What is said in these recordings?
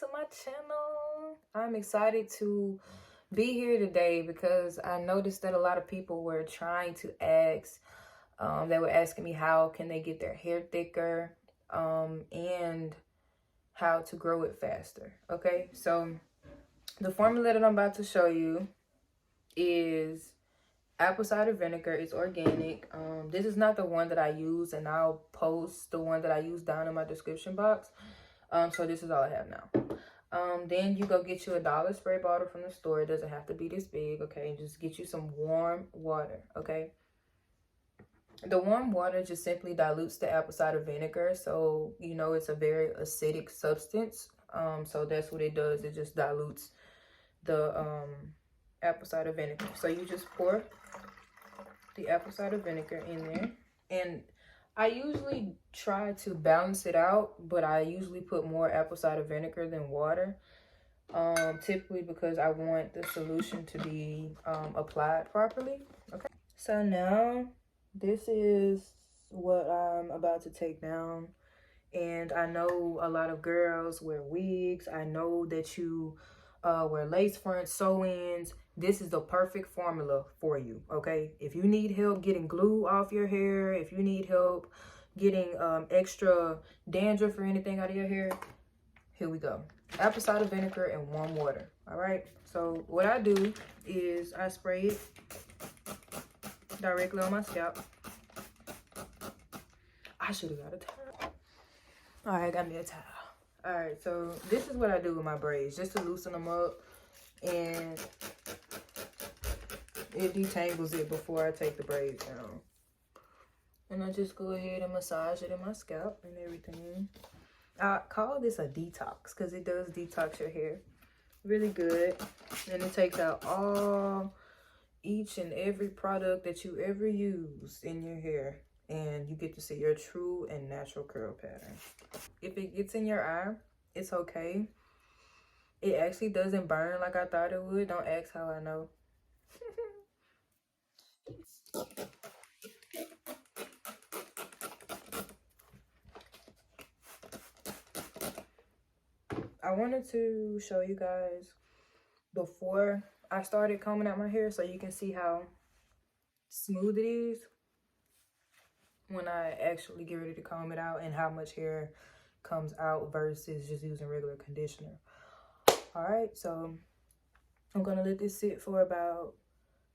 to my channel. I'm excited to be here today because I noticed that a lot of people were trying to ask, they were asking me how can they get their hair thicker, and how to grow it faster. Okay, so the formula that I'm about to show you is apple cider vinegar. It's organic. This is not the one that I use, and I'll post the one that I use down in my description box. So this is all I have now. Then you go get you a dollar spray bottle from the store. It doesn't have to be this big, okay? Just get you some warm water, okay? The warm water just simply dilutes the apple cider vinegar, so you know it's a very acidic substance. So that's what it does. It just dilutes the apple cider vinegar. So you just pour the apple cider vinegar in there, and I usually try to balance it out, but I usually put more apple cider vinegar than water, typically because I want the solution to be applied properly. Okay, so now this is what I'm about to take down. And I know a lot of girls wear wigs. I know that you wear lace fronts, sew-ins. This is the perfect formula for you, okay? If you need help getting glue off your hair, if you need help getting extra dandruff or anything out of your hair, here we go. Apple cider vinegar and warm water, all right? So what I do is I spray it directly on my scalp. I should have got a towel. All right, I got me a towel. All right, so this is what I do with my braids, just to loosen them up, and it detangles it before I take the braids down. And I just go ahead and massage it in my scalp and everything. I call this a detox because it does detox your hair really good, and it takes out each and every product that you ever use in your hair, and you get to see your true and natural curl pattern. If it gets in your eye, it's okay. It actually doesn't burn like I thought it would. Don't ask how I know. I wanted to show you guys before I started combing out my hair so you can see how smooth it is when I actually get ready to comb it out, and how much hair comes out versus just using regular conditioner. All right, so I'm gonna let this sit for about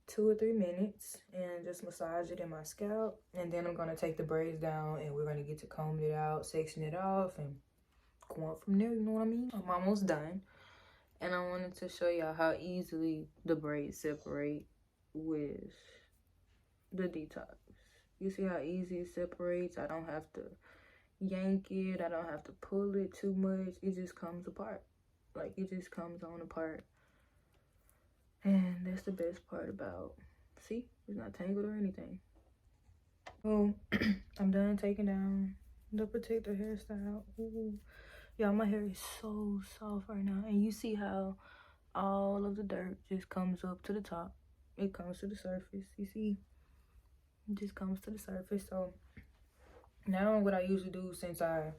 2 or 3 minutes and just massage it in my scalp, and then I'm gonna take the braids down and we're gonna get to combing it out, section it off, and going from there. You know what I mean? I'm almost done, and I wanted to show y'all how easily the braids separate with the detox. You see how easy it separates? I don't have to yank it. I don't have to pull it too much. It just comes apart. Like, it just comes on apart. And that's the best part about, see, it's not tangled or anything. Oh, I'm done taking down the protector hairstyle. Ooh. Y'all, my hair is so soft right now. And you see how all of the dirt just comes up to the top. It comes to the surface. You see? It just comes to the surface. So now what I usually do, since I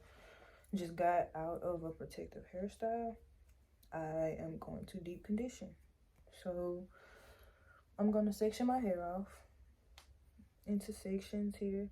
just got out of a protective hairstyle, I am going to deep condition. So I'm going to section my hair off into sections here.